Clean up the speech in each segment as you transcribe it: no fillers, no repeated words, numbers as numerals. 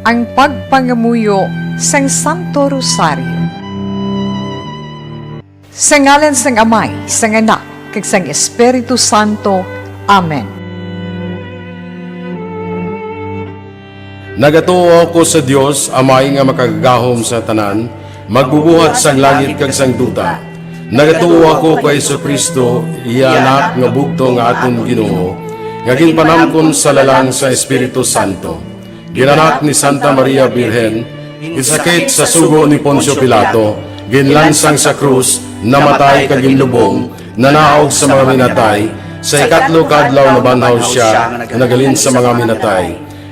ang pagpangamuyo sang Santo Rosario. Sa ngalan sang Amay, sang Anak, kag sang Espiritu Santo. Amen. Nagatuo ako sa Dios, Amay nga makagagahom sa tanan, magbubuhat sang langit kag sang duta. Nagatuo ako kay Jesucristo, iya anak nga bugto nga aton Ginoo, nga ginpanamkon sa lalang sa Espiritu Santo. Ginanak ni Santa Maria Birhen, isakit sa sugo ni Poncio Pilato, ginlansang sa krus, namatay kag ginlubong, nanaog sa mga minatay, sa ikatlo kadlaw nabanhaw siya, nagalin sa mga minatay.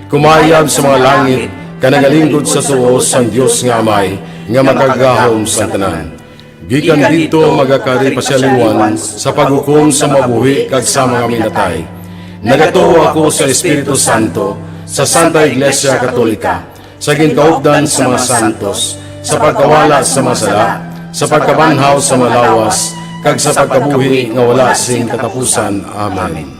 Kumayab sa mga langit, kanagalingkod sa tuos sang Dios nga Amay, nga makagahom sa tanan. Gikan dito magakari pasyaliwan sa paghukom sa mabuhi kag sa mga minatay. Nagatuo ako sa Espiritu Santo, sa Santa Iglesia Katolika, sa ginkaupdan sa mga santos, sa pagkawala sa masala, sa pagkabanhaw sa malawas, kag sa pagkabuhi nga wala sing katapusan. Amen.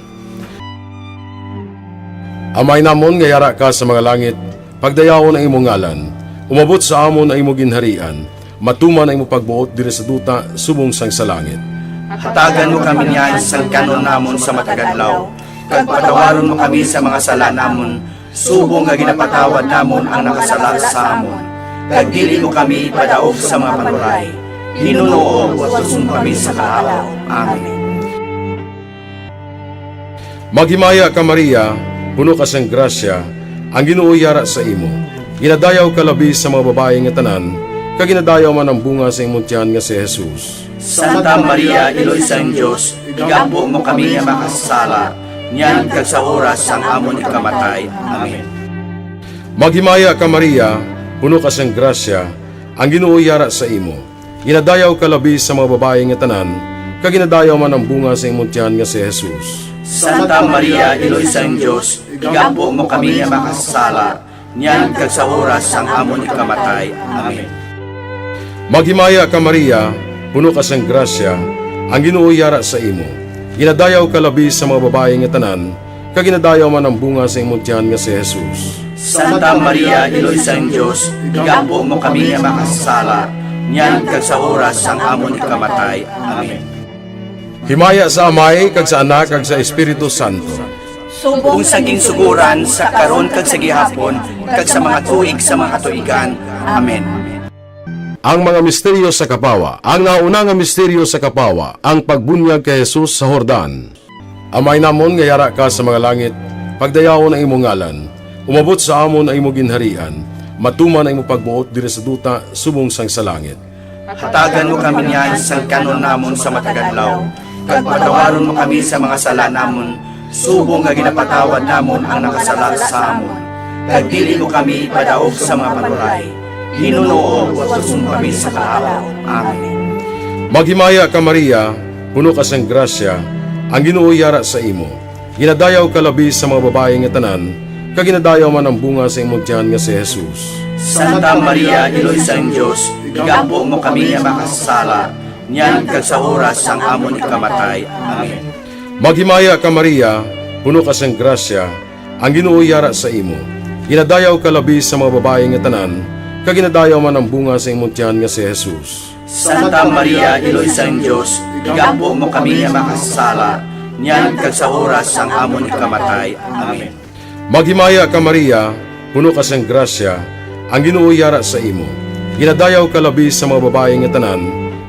Amay namon nga yara ka sa mga langit, pagdayawon ang imong ngalan, umabot sa amon ang imong ginharian, matuman ang imong pagbuot diri sa duta subong sang sa langit. Hatagan mo kami niyan sa kanon namon sa matagadlaw, kag patawaron mo kami sa mga sala namon, subong nga ginapatawad namon ang nakasala sa amon. Kag dili mo kami padaog sa mga panuray, hinunoog at tusong kami sa kaalaw. Amen. Maghimaya ka Maria, puno ka sang grasya, ang Ginoo yara sa imo. Ginadayaw ka labi sa mga babae nga tanan, kag ginadayaw man ang bunga sa imong tiyan nga si Jesus. Santa Maria, Iloy sang Diyos, igampo mo kami nga makasala, niyan kag sa oras sang amon ikamatay. Amen. Maghimaya ka Maria, puno ka sang grasya, ang Ginoo yara sa imo. Ginadayaw ka labi sa mga babae nga tanan, kag ginadayaw man ang bunga sa imong tiyan nga si Jesus. Santa Maria, Iloy sang Diyos, igampo mo kami nga makasala, niyan kag sa oras sang amon ikamatay. Amen. Maghimaya ka Maria, puno ka sang grasya, ang Ginoo yara sa imo. Ginadayaw ka labi sa mga babae nga tanan, kag ginadayaw man ang bunga sa imong tiyan nga si Jesus. Santa Maria, Iloy sang Diyos, igampo mo kami nga makasala, niyan kag sa oras sang amon ikamatay. Amen. Himaya sa Amay, kag sa Anak, kag sa Espiritu Santo. Kung saging suguran sa karon kag sa gihapon, kag sa mga tuig sa mga katuigan. Amen. Ang mga misteryo sa Kapawa. Ang nauna nga misteryo sa Kapawa, ang pagbunyag kay Jesus sa Jordan. Amay namon nga yara ka sa mga langit, pagdayawon ang imong ngalan, umabot sa amon ang imong ginharian, matuman ang imong pagbuot diri sa duta subong sang sa langit. Hatagan mo kami niyan sa kanon namon sa matagadlaw, kag patawaron mo kami sa mga sala namon, subong nga ginapatawad namon ang nakasala sa amon. Kag dili mo kami padaog sa mga panuray, hinunoog at tusong kami sa kaalaw. Amen. Maghimaya ka Maria, puno ka sang grasya, ang Ginoo yara sa imo. Ginadayaw ka labi sa mga babae nga tanan, kag ginadayaw man ang bunga sa imong tiyan nga si Jesus. Santa Maria, Iloy sang Diyos, igampo mo kami nga makasala, niyan kag sa oras sang amon ikamatay. Amen. Maghimaya ka Maria, puno ka sang grasya, ang Ginoo yara sa imo. Ginadayaw ka labi sa mga babae nga tanan, kag ginadayaw man ang bunga sa imong tiyan nga si Jesus. Santa Maria, Iloy sang Diyos, igampo mo kami nga makasala, niyan kag sa oras sang amon ikamatay. Amen. Maghimaya ka Maria, puno ka sang grasya, ang Ginoo yara sa imo. Ginadayaw ka labi sa mga babae nga tanan,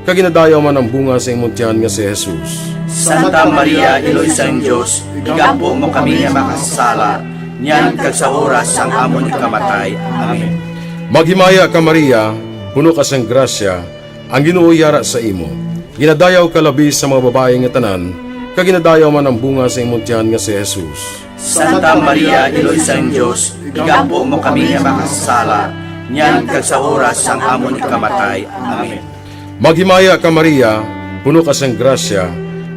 kag ginadayaw man ang bunga sa imong tiyan nga si Jesus. Santa Maria, Iloy sang Diyos, igampo mo kami nga makasala, niyan kag sa oras sang amon ikamatay. Amen. Maghimaya ka Maria, puno ka sang grasya, ang Ginoo yara sa imo. Ginadayaw ka labi sa mga babae nga tanan, kag ginadayaw man ang bunga sa imong tiyan nga si Jesus. Santa Maria, Iloy sang Diyos, igampo mo kami nga makasala, niyan kag sa oras sang amon ikamatay. Amen. Maghimaya ka Maria, puno ka sang grasya,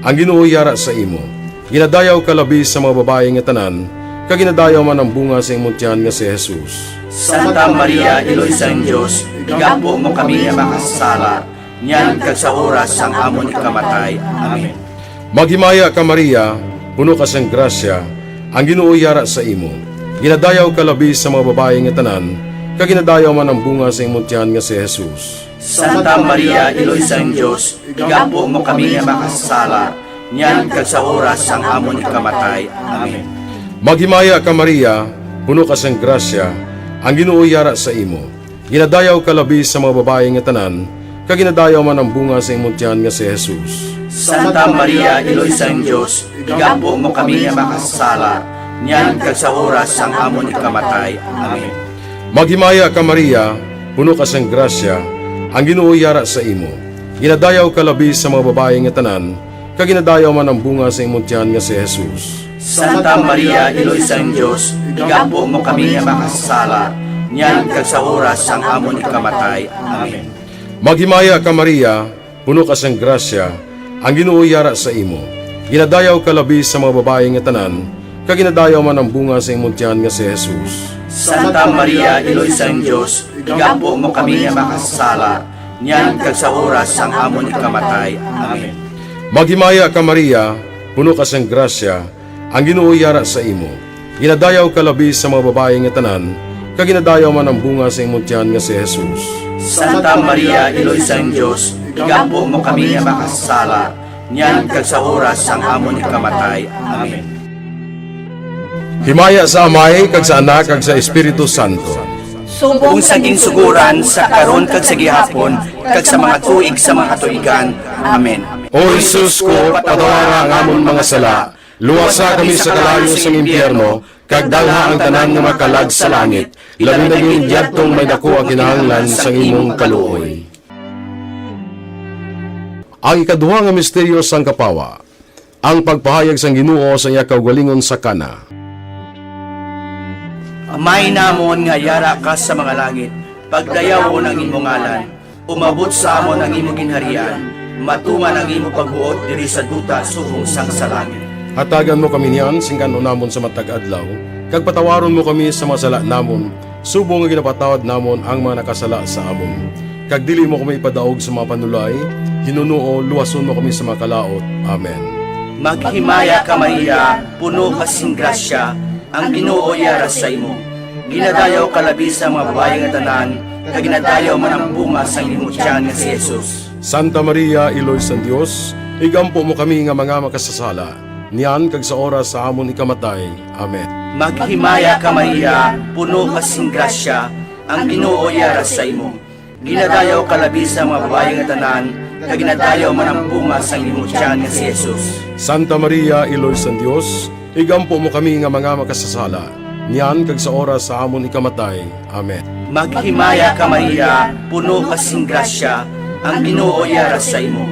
ang Ginoo yara sa imo. Ginadayaw ka labi sa mga babae nga tanan, kag ginadayaw man ang bunga sa imong tiyan nga si Jesus. Santa Maria, Iloy sang Diyos, igampo mo kami nga makasala, niyan kag sa oras sang amon ikamatay. Amen. Maghimaya ka Maria, puno ka sang grasya, ang Ginoo yara sa imo. Ginadayaw ka labi sa mga babae nga tanan, kag ginadayaw man ang bunga sa imong tiyan nga si Jesus. Santa Maria, Iloy sang Diyos, igampo mo kami nga makasala, niyan kag sa oras sang amon ikamatay. Amen. Maghimaya ka Maria, puno ka sang grasya, ang Ginoo yara sa imo. Ginadayaw ka labi sa mga babae nga tanan, kag ginadayaw man ang bunga sa imong tiyan nga si Jesus. Santa Maria, Iloy sang Diyos, igampo mo kami nga makasala, niyan kag sa oras sang amon ikamatay. Amen. Maghimaya ka Maria, puno ka sang grasya, ang Ginoo yara sa imo. Ginadayaw ka labi sa mga babae nga tanan, kag ginadayaw man ang bunga sa imong tiyan nga si Jesus. Santa Maria, Iloy sang Diyos, igampo mo kami nga makasala, niyan kag sa oras sang amon ikamatay. Amen. Maghimaya ka Maria, puno ka sang grasya, ang Ginoo yara sa imo. Ginadayaw ka labi sa mga babae nga tanan, kag ginadayaw man ang bunga sa imong tiyan nga si Jesus. Santa Maria, Iloy sang Diyos, igampo mo kami nga makasala, niyan kag sa oras sang amon ikamatay. Amen. Maghimaya ka Maria, puno ka sang grasya, ang Ginoo yara sa imo. Ginadayaw ka labi sa mga babae nga tanan, kag ginadayaw man ang bunga sa imong tiyan nga si Jesus. Santa Maria, Iloy sang Diyos, igampo mo kami nga makasala, niyan kag sa oras sang amon ikamatay. Amen. Himaya sa Amay, kag sa Anak, kag sa Espiritu Santo. Kung saging suguran sa karon kag sa gihapon kag sa mga tuig sa mga katuigan. Amen. O Jesus ko, patawara ang amon mga sala, luwasa kami sa kalayo sa impyerno, kag dalha ang tanan nga makalag sa langit, labi na yung idyadtong may dako ang kinahanglan sa imong kaluoy. Ang ikaduha nga misteryo sang kapawa, ang pagpahayag sang Ginoo sa iya kaugalingon sa kana. Amay namon nga yara ka sa mga langit, pagdayaw ang imong ngalan, umabot sa amon ang imong ginharian, matuman ang imong pagbuot diri sa duta subong sang sa langit. Hatagan mo kami niyan, singkano namon sa matag adlaw, kag patawaron mo kami sa mga sala namon, subong nga ginapatawad namon ang mga nakasala sa amon. Kag dili mo kami ipadaog sa mga panulay, hinunuo, luwason mo kami sa mga kalaot. Amen. Maghimaya ka Maria, puno ka sing grasya, ang Ginoo yara sa imo. Ginadayaw ka labi sa mga babae nga tanan, kag ginadayaw man ang bunga sang imong tiyan nga si Jesus. Santa Maria, Iloy sang Dios, igampo mo kami nga mga makasasala, niyan kag sa oras sa amon ikamatay. Amen. Maghimaya ka Maria, puno ka sing grasya, ang Ginoo yara sa imo. Ginadayaw ka labi sa mga babae nga tanan, kag ginadayaw man ang bunga sang imong tiyan nga si Jesus. Santa Maria, Iloy sang Dios, igampo mo kami nga mga makasasala, niyan kag sa oras sa amon ikamatay. Amen. Maghimaya ka Maria, puno ka sing grasya, ang Ginoo yara sa imo.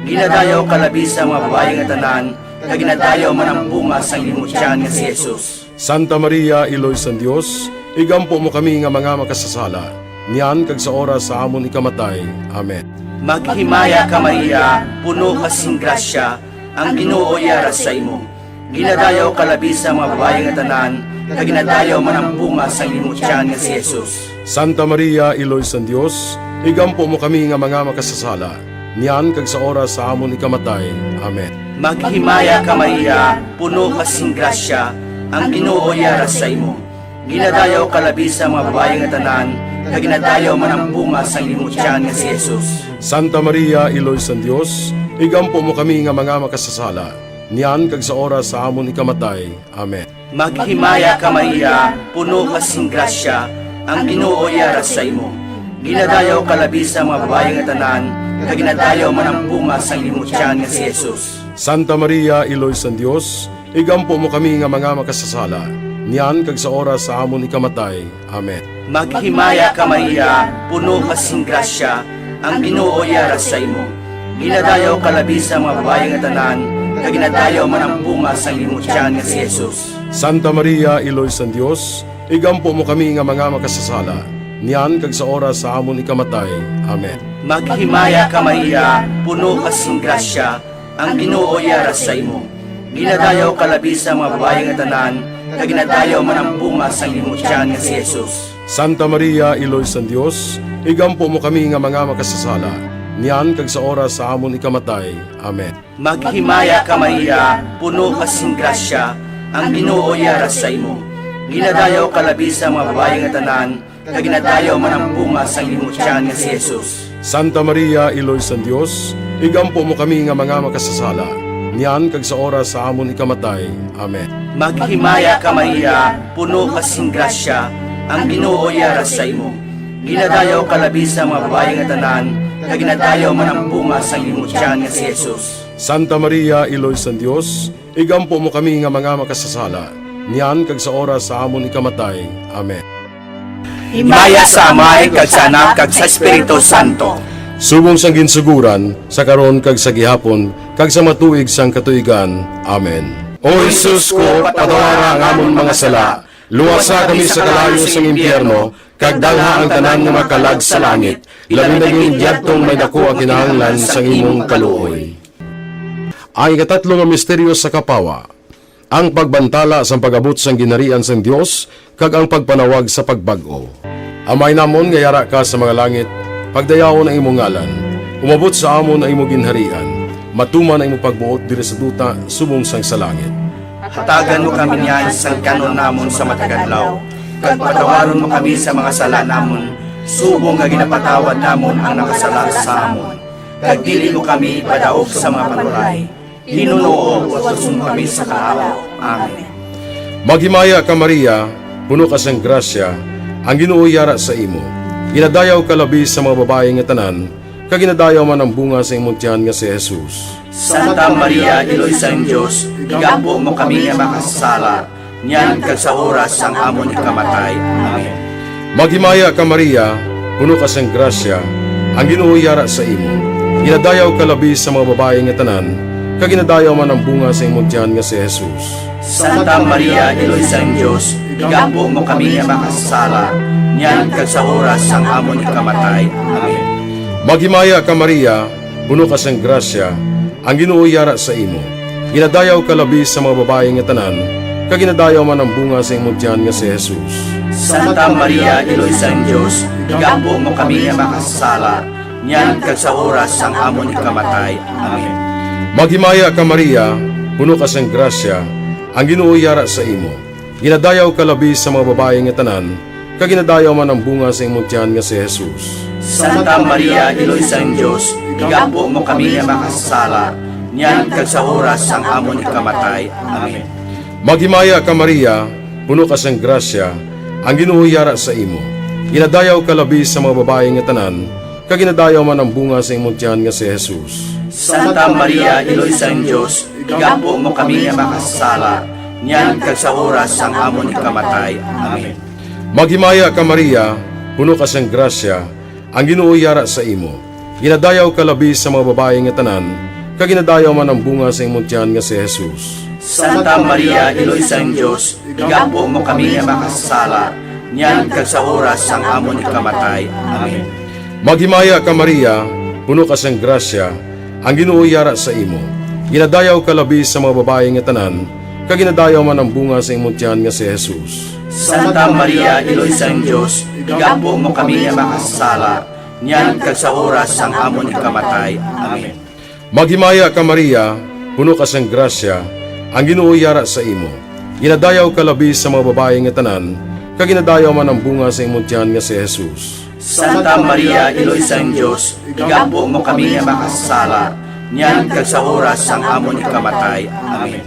Ginadayaw ka labi sa mga babae nga tanan, kag ginadayaw man ang bunga sang imong tiyan nga si Jesus. Santa Maria, Iloy sang Dios, igampo mo kami nga mga makasasala, niyan kag sa oras sa amon ikamatay. Amen. Maghimaya ka Maria, puno ka sing grasya, ang Ginoo yara sa imo. Ginadayaw ka labi sa mga babae nga tanan, kag ginadayaw man ang bunga sang imong tiyan nga si Jesus. Santa Maria, Iloy sang Dios, igampo mo kami nga mga makasasala, niyan kag sa oras sa amon ikamatay. Amen. Maghimaya ka Maria, puno ka sing grasya, ang Ginoo yara sa imo. Ginadayaw ka labi sa mga babae nga tanan, kag ginadayaw man ang bunga sang imong tiyan nga si Jesus. Santa Maria, Iloy sang Dios, igampo mo kami nga mga makasasala, niyan kag sa oras sa amon ikamatay. Amen. Maghimaya ka Maria, puno ka sing grasya, ang Ginoo yara sa imo. Ginadayaw ka labi sa mga babae nga tanan, kag ginadayaw man ang bunga sang imong tiyan nga si Jesus. Santa Maria, Iloy sang Dios, igampo mo kami nga mga makasasala, niyan kag sa oras sa amon ikamatay. Amen. Maghimaya ka Maria, puno ka sing grasya, ang Ginoo yara sa imo. Ginadayaw ka labi sa mga babae nga tanan, kag ginadayaw man ang bunga sang imong tiyan nga si Jesus. Santa Maria, Iloy sang Dios, igampo mo kami nga mga makasasala, niyan kag sa oras sa amon ikamatay. Amen. Maghimaya ka Maria, puno ka sing grasya, ang Ginoo yara sa imo. Ginadayaw ka labi sa mga babae nga tanan, kag ginadayaw man ang bunga sang imong tiyan nga si Jesus. Santa Maria, Iloy sang Dios, igampo mo kami nga mga makasasala, niyan kag sa oras sa amon ikamatay. Amen. Maghimaya ka Maria, puno ka sing grasya, ang Ginoo yara sa imo. Ginadayaw kalabi sa mga babae nga tanan, kag ginadayaw man ang bunga sa imong tiyan nga si Jesus. Santa Maria, Iloy sa Dios, igampo mo kami nga mga makasasala, niyan kag sa oras sa amon ikamatay. Amen. Maghimaya ka Maria, puno ka sing grasya, ang Ginoo yara sa imo. Ginadayaw kalabi sa mga babae nga tanan, kag ginadayaw man ang bunga sa imong tiyan nga si Jesus. Santa Maria, Iloy sa Dios, igampo mo kami nga mga makasasala, niyan kag sa oras sa amon ikamatay. Amen. Himaya sa Amay, kag sa Anak, kag sa Espiritu Santo. Subong sang ginsuguran, sa karon kag sa gihapon, kag sa matuig sang katuigan. Amen. O Jesus ko, patawara ang amon mga sala, luwasa kami sa kalayo sang impyerno, kag dalha ang tanan nga makalag sa langit, labi na yung yadtong may dako ang kinahanglan sang imong kaluoy. Ang ikatatlo nga misteryo sa kapawa, ang pagbantala sa pag-abot sang ginarian sang Dios, kag ang pagpanawag sa pagbag-o. Amay namon nga yara ka sa mga langit, pagdayawon ang imong ngalan, umabot sa amon ang imong ginharian, matuman ang imong pagbuot diri sa duta subong sang sa langit. Hatagan mo kami niyan sa kanon namon sa matagadlaw, kag patawaron mo kami sa mga sala namon, subong nga ginapatawad namon ang nakasala sa amon. Kag dili mo kami ipadaog sa mga panuray, hinunoo o tusun kami sa kaawa. Amen. Maghimaya ka Maria, puno ka sang grasya, ang Ginoo yara sa imo. Ginadayaw ka labi sa mga babae nga tanan, kag ginadayaw man ang bunga sa imong tiyan nga si Jesus. Santa Maria, Iloy sa Diyos, igampo mo kami nga makasala, niyan kag sa oras ang amon ikamatay. Amen. Maghimaya ka Maria, puno ka sang grasya, ang Ginoo yara sa imo. Ginadayaw ka labi sa mga babae nga tanan, kag ginadayaw man ang bunga sa imong tiyan nga si Jesus. Santa Maria, Iloy sa Diyos, igampo mo kami nga makasala, niyan kag sa oras ang amon ikamatay. Amen. Maghimaya ka Maria, puno ka sang grasya, ang Ginoo yara sa imo. Ginadayaw ka labi sa mga babae nga tanan, kag ginadayaw man ang bunga sa imong tiyan nga si Jesus. Santa Maria, Iloy sa Diyos, igampo mo kami nga makasala, niyan kag sa oras ang amon ikamatay. Amen. Maghimaya ka Maria, puno ka sang grasya, ang Ginoo yara sa imo. Ginadayaw ka labi sa mga babae nga tanan, kag ginadayaw man ang bunga sa imong tiyan nga si Jesus. Santa Maria, Iloy sa Diyos, igampo mo kami nga makasala, niyan kag sa oras ang amon ikamatay. Amen. Maghimaya ka Maria, puno ka sang grasya, ang Ginoo yara sa imo. Ginadayaw ka labi sa mga babae nga tanan, kag ginadayaw man ang bunga sa imong tiyan nga si Jesus. Santa Maria, Iloy sa Diyos, igampo mo kami nga makasala, niyan kag sa oras ang amon ikamatay. Amen. Maghimaya ka Maria, puno ka sang grasya, ang Ginoo yara sa imo. Ginadayaw ka labi sa mga babae nga tanan, kag ginadayaw man ang bunga sa imong tiyan nga si Jesus. Santa Maria, Iloy sa Diyos, igampo mo kami nga makasala, niyan kag sa oras ang amon ikamatay. Amen. Maghimaya ka Maria, puno ka sang grasya, ang Ginoo yara sa imo. Ginadayaw ka labi sa mga babae nga tanan, kag ginadayaw man ang bunga sa imong tiyan nga si Jesus. Santa Maria, Iloy sa Diyos, igampo mo kami nga makasala, niyan kag sa oras ang amon ikamatay. Amen. Maghimaya ka Maria, puno ka sang grasya, ang Ginoo yara sa imo. Ginadayaw ka labi sa mga babae nga tanan, kag ginadayaw man ang bunga sa imong tiyan nga si Jesus. Santa Maria, Iloy sa Diyos, igampo mo kami nga makasala, niyan kag sa oras ang amon ikamatay. Amen.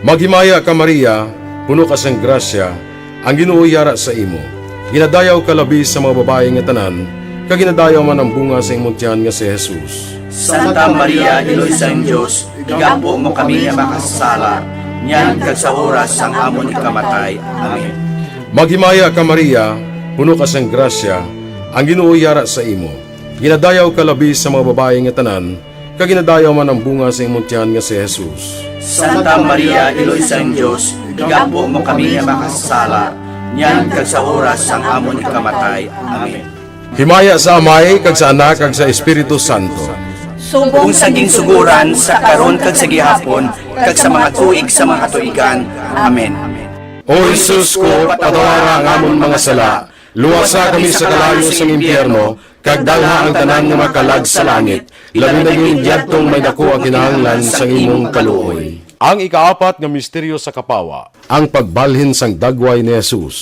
Maghimaya ka Maria, puno ka sang grasya, ang Ginoo yara sa imo. Ginadayaw ka labi sa mga babae nga tanan, kag ginadayaw man ang bunga sa imong tiyan nga si Jesus. Santa Maria, Iloy sa Diyos, igampo mo kami nga makasala, niyan kag sa oras ang amon ikamatay. Amen. Maghimaya ka Maria, puno ka sang grasya, ang Ginoo yara sa imo. Ginadayaw ka labi sa mga babae nga tanan, kag ginadayaw man ang bunga sa imong tiyan nga si Jesus. Santa Maria, Iloy sa Diyos, igampo mo kami nga makasala, niyan kag sa oras ang amon ikamatay. Amen. Himaya sa Amay, kag sa Anak, kag sa Espiritu Santo. Kung saging suguran sa karon kag sa gihapon, kag sa mga tuig sa mga katuigan. Amen. O Jesus ko, patawara ang amon mga sala, luwasa kami sa kalayo sa impyerno, kag dalha ang tanan nga makalag sa langit, labi na yung yadtong may dako ang kinahanglan sa imong kaluoy. Ang ikaapat nga misteryo sa kapawa, ang pagbalhin sang dagway ni Jesus.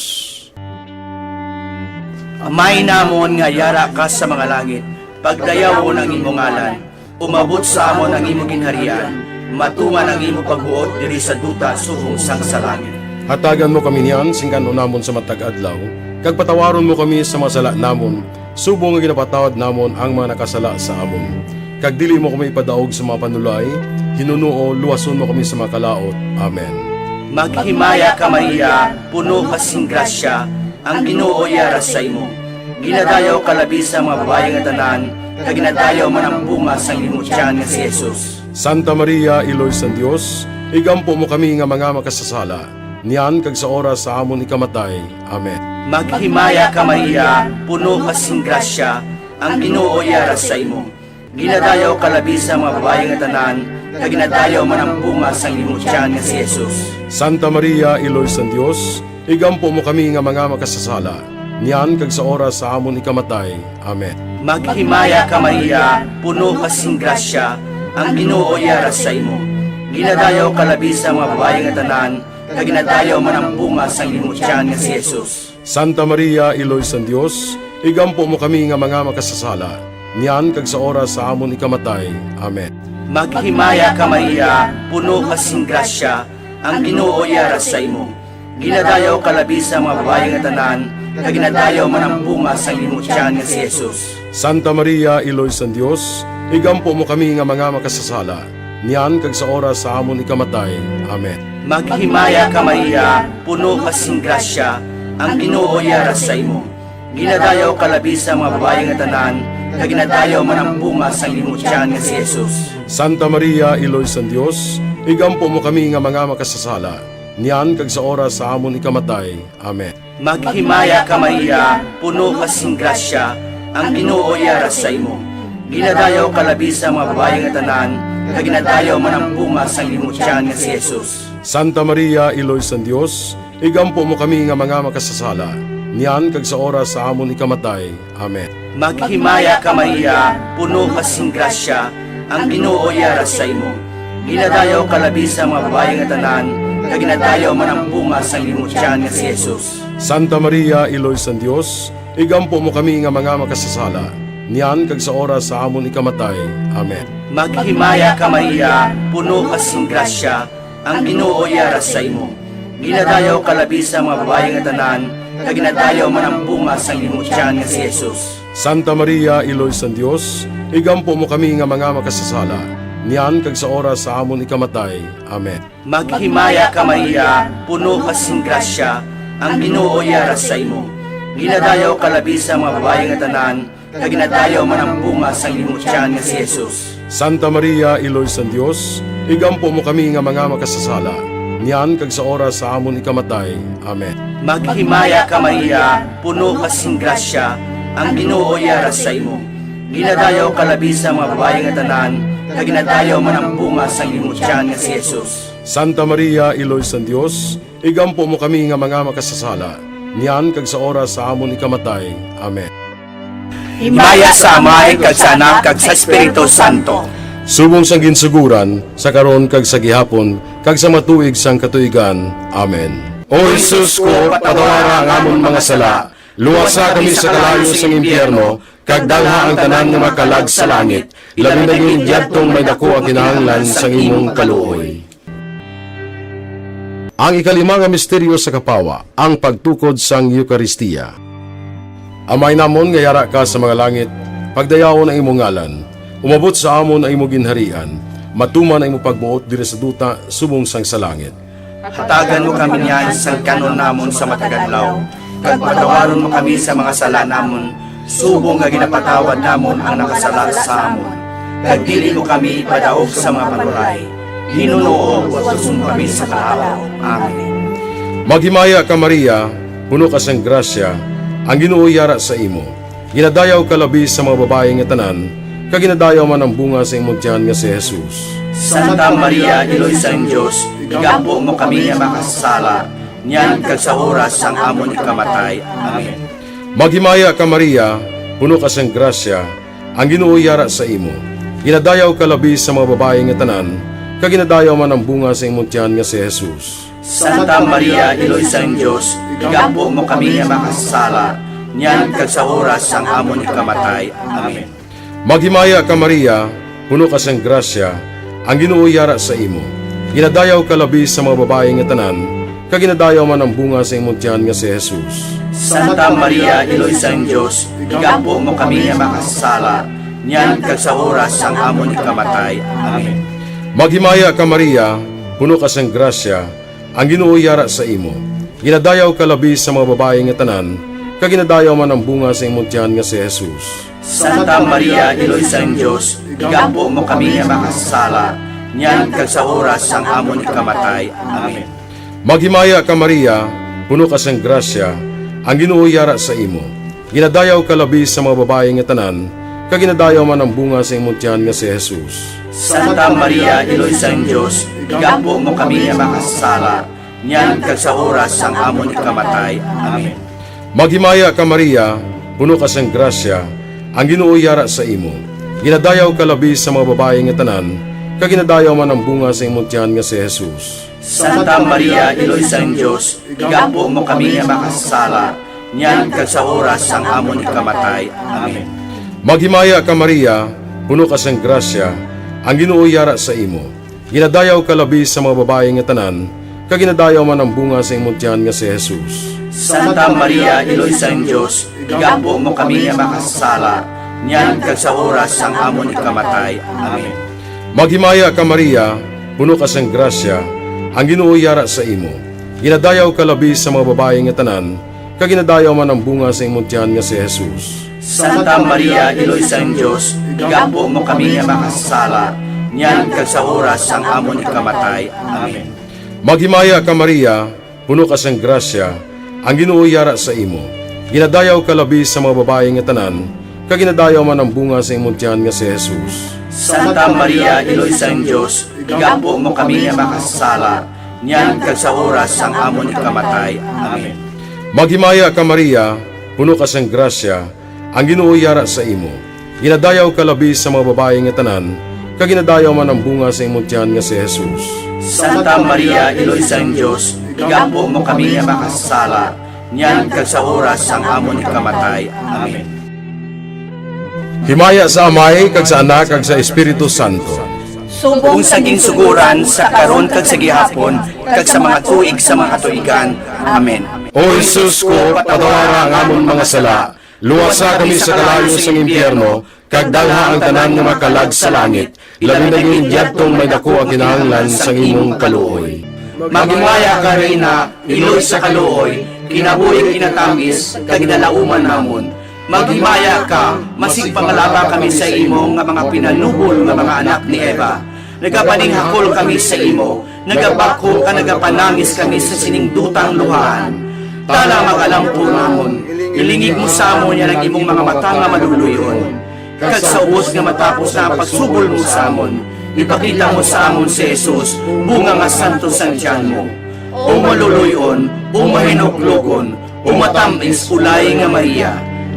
Amay namon nga yara ka sa mga langit, pagdayaw ng imong ngalan, umabot sa amon ang imong ginharian, matuman ang imong pagbuot diri sa duta subong sang sa langit. Hatagan mo kami niyan, singkan namon sa matag adlaw, kag patawaron mo kami sa mga sala namon, subong nga ginapatawad namon ang mga nakasala sa amon. Kag dili mo kami ipadaog sa mga panulay, hinunuo, luwason mo kami sa mga kalaot. Amen. Maghimaya ka Maria, puno ka sing grasya, ang Ginoo yara sa imo. Ginadayaw ka labi sa mga babae nga tanan, kag ginadayaw man ang bunga sang imong tiyan nga si Jesus. Santa Maria, Iloy sang Dios, igampo mo kami nga mga makasasala, niyan kag sa oras sa amon ikamatay. Amen. Maghimaya ka Maria, puno ka sing grasya, ang Ginoo yara sa imo. Ginadayaw ka labi sa mga babae nga tanan, kag ginadayaw man ang bunga sang imong tiyan nga si Jesus. Santa Maria, Iloy sang Dios, igampo mo kami nga mga makasasala, niyan kag sa oras sa amon ikamatay. Amen. Maghimaya ka Maria, puno ka sing grasya, ang Ginoo yara sa imo. Ginadayaw ka labi sa mga babae nga tanan, kag ginadayaw man ang bunga sang imong tiyan nga si Jesus. Santa Maria, Iloy sang Dios, igampo mo kami nga mga makasasala, niyan kag sa oras sa amon ikamatay. Amen. Maghimaya ka Maria, puno ka sing grasya, ang Ginoo yara sa imo. Ginadayaw ka labi sa mga babae nga tanan, kag ginadayaw man ang bunga sang imong tiyan nga si Jesus. Santa Maria, Iloy sang Dios, igampo mo kami nga mga makasasala, niyan kag sa oras sa amon ikamatay. Amen. Maghimaya ka Maria, puno ka sing grasya, ang Ginoo yara sa imo. Ginadayaw ka labi sa mga babae nga tanan, kag ginadayaw man ang bunga sang imong tiyan nga si Jesus. Santa Maria, Iloy sang Dios, igampo mo kami nga mga makasasala, niyan kag sa oras sa amon ikamatay. Amen. Maghimaya ka Maria, puno ka sing grasya, ang Ginoo yara sa imo. Ginadayaw ka labi sa mga babae nga tanan, kag ginadayaw man ang bunga sang imong tiyan nga si Jesus. Santa Maria, Iloy sang Dios, igampo mo kami nga mga makasasala, niyan kag sa oras sa amon ikamatay. Amen. Maghimaya ka Maria, puno ka sing grasya, ang Ginoo yara sa imo. Ginadayaw ka labi sa mga babae nga tanan, kag ginadayaw man ang bunga sang imong tiyan nga si Jesus. Santa Maria, Iloy sang Dios, igampo mo kami nga mga makasasala, niyan kag sa oras sa amon ikamatay. Amen. Maghimaya ka Maria, puno ka sing grasya, ang Ginoo yara sa imo. Ginadayaw ka labi sa mga babae nga tanan, kag ginadayaw man ang bunga sang imong tiyan nga si Jesus. Santa Maria, Iloy sang Dios, igampo mo kami nga mga makasasala, niyan kag sa oras sa amon ikamatay. Amen. Maghimaya ka Maria, puno ka sing grasya, ang Ginoo yara sa imo. Ginadayaw ka labi sa mga babae nga tanan, kag ginadayaw man ang bunga sang imong tiyan nga si Jesus. Santa Maria, Iloy sang Dios, igampo mo kami nga mga makasasala, niyan kag sa oras sa amon ikamatay. Amen. Maghimaya ka Maria, puno ka sing grasya, ang Ginoo yara sa imo. Ginadayaw ka labi sa mga babae nga tanan, kag ginadayaw man ang bunga sang imong tiyan nga si Jesus. Santa Maria, Iloy sang Dios, igampo mo kami nga mga makasasala, niyan kag sa oras sa amon ikamatay. Amen. Himaya sa Amay, kag sa Anak, kag sa Espiritu Santo. Subong sang ginsuguran, sa karon kag sa gihapon, kag sa matuig sang katuigan. Amen. O Jesus ko, patawara ang amon mga sala, luwasa kami sa kalayo sang impyerno, kag dalha ang tanan nga makalag sa langit, labi na yung diyadtong may dako ang kinahanglan sang imong kaluoy. Ang ikalima nga misteryo sa kapawa, ang pagtukod sang Eukaristiya. Amay namon nga yara ka sa mga langit, pagdayawon ang imong ngalan, umabot sa amon ang imong ginharian, matuman ang imong pagbuot diri sa duta subong sang sa langit. Hatagan mo kami niyan sa kanon namon sa matagadlaw, kag patawaron mo kami sa mga sala namon, subong nga ginapatawad namon ang nakasala sa amon. Kag dili mo kami ipadaog sa mga panulay, hinunuo watuson kami sa kalaw. Amen. Maghimaya ka Maria, puno ka sang grasya, ang Ginoo yara sa imo. Ginadayaw ka labi sa mga babae nga tanan, kag ginadayaw man ang bunga sa imong tiyan nga si Jesus. Santa Maria, Iloy sang Dios, igampo mo kami nga makasala, niyan kag sa oras sang amon ikamatay. Amen. Maghimaya ka Maria, puno ka sang grasya, ang Ginoo yara sa imo. Ginadayaw ka labi sa mga babae nga tanan, kaginadayaw man ang bunga sa imong tiyan nga si Jesus. Santa Maria, Iloy sang Diyos, igampo mo kami nga makasala, niyan kag sa oras sang amon ikamatay. Amen. Maghimaya ka Maria, puno ka sang grasya, ang Ginoo yara sa imo. Ginadayaw ka labi sa mga babae nga tanan, kaginadayaw man ang bunga sa imong tiyan nga si Jesus. Santa Maria, Iloy sang Diyos, igampo mo kami nga makasala, niyan kag sa oras sang amon ikamatay. Amen. Maghimaya ka Maria, puno ka sang grasya, ang Ginoo yara sa imo. Ginadayaw ka labi sa mga babae nga tanan, kaginadayaw man ang bunga sa imong tiyan nga si Jesus. Santa Maria, Iloy sang Diyos, igampo mo kami nga makasala, niyan kag sa oras sang amon ikamatay. Amen. Maghimaya ka Maria, puno ka sang grasya, ang Ginoo yara sa imo. Ginadayaw ka labi sa mga babae nga tanan, kaginadayaw man ang bunga sa imong tiyan nga si Jesus. Santa Maria, Iloy sang Diyos, igampo mo kami nga makasala, niyan kag sa oras sang amon ikamatay. Amen. Maghimaya ka Maria, puno ka sang grasya, ang Ginoo yara sa imo. Ginadayaw ka labi sa mga babae nga tanan, kaginadayaw man ang bunga sa imong tiyan nga si Jesus. Santa Maria, Iloy sang Diyos, igampo mo kami nga makasala, niyan kag sa oras sang amon ikamatay. Amen. Maghimaya ka Maria, puno ka sang grasya, ang Ginoo yara sa imo. Ginadayaw ka labi sa mga babae nga tanan, kaginadayaw man ang bunga sa imong tiyan nga si Jesus. Santa Maria, Iloy sang Diyos, igampo mo kami nga makasala, niyan kag sa oras sang amon ikamatay. Amen. Maghimaya ka Maria, puno ka sang grasya, ang Ginoo yara sa imo. Ginadayaw ka labi sa mga babae nga tanan, kaginadayaw man ang bunga sa imong tiyan nga si Jesus. Santa Maria, Iloy sang Diyos, igampo mo kami nga makasala, niyan kag sa oras sang amon ikamatay. Amen. Maghimaya ka Maria, puno ka sang grasya, ang Ginoo yara sa imo. Ginadayaw ka labi sa mga babae nga tanan, kaginadayaw man ang bunga sa imong tiyan nga si Jesus. Santa Maria, Iloy sang Diyos, igampo mo kami nga makasala, niyan kag sa oras sang amon ikamatay. Amen. Maghimaya ka Maria, puno ka sang grasya, ang Ginoo yara sa imo. Ginadayaw ka labi sa mga babae nga tanan, kaginadayaw man ang bunga sa imong tiyan nga si Jesus. Santa Maria, Iloy sang Diyos, igampo mo kami nga makasala, niyan kag sa oras sang amon ikamatay. Amen. Himaya sa Amay, kag sa Anak, kag sa Espiritu Santo. Kung saging suguran sa karon kag sa gihapon, kag sa mga tuig sa mga tuigan. Amen. O Jesus ko, patawara ang amon mga sala, luwasa kami sa kalayo sa impyerno, kag dalha ang tanan nga makalag sa langit, labi na yung idyatong may dako ang kinahanglan sa imong kaluoy. Magimaya ka Reyna, Iloy sa kaluoy, kinabuhi kinatamis, kag ginalauman namon. Maghimaya ka, masig pangalaba kami sa imo nga mga pinanubol nga mga anak ni Eva. Nagapaninghakol kami sa imo, nagabako ka nagapanangis kami sa siningdutang luhaan. Tala magalampo namon, ilingig mo sa amon yan ang imong mga mata nga maluluyon. Kag sa ubos nga matapos na ang pagsubol mo sa amon, ipakita mo sa amon si Jesus, bunga nga santo sang tiyan mo. O maluluyon, o mahinuklugon, o matamis ulay nga Maria,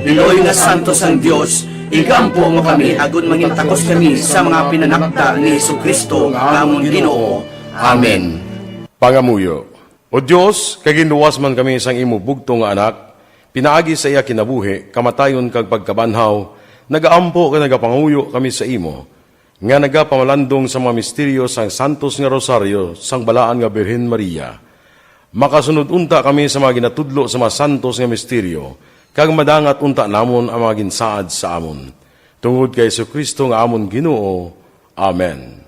Iloy nga santo sang Dios, igampo mo kami agon mangintakos kami sa mga pinanakda ni Jesucristo nga amon Ginoo. Amen. Pangamuyo. O Dios, kay ginuwas man kami sang imo bugto nga anak, pinaagi sa iya kinabuhi, kamatayon kag pagkabanhaw, nagaampo ka nagapanguyo kami sa imo, nga nagapamalandong sa mga misteryo sang santos nga rosaryo sang balaan nga Birhen Maria. Makasunod unta kami sa mga ginatudlo sa mga santos nga misteryo, kag madangat unta namon ang mga ginsaad sa amon. Tungod kay Jesucristo nga amon Ginoo. Amen.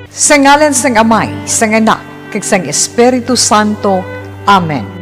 Sa ngalan sang Amay, sang Anak, kag sang Espiritu Santo. Amen.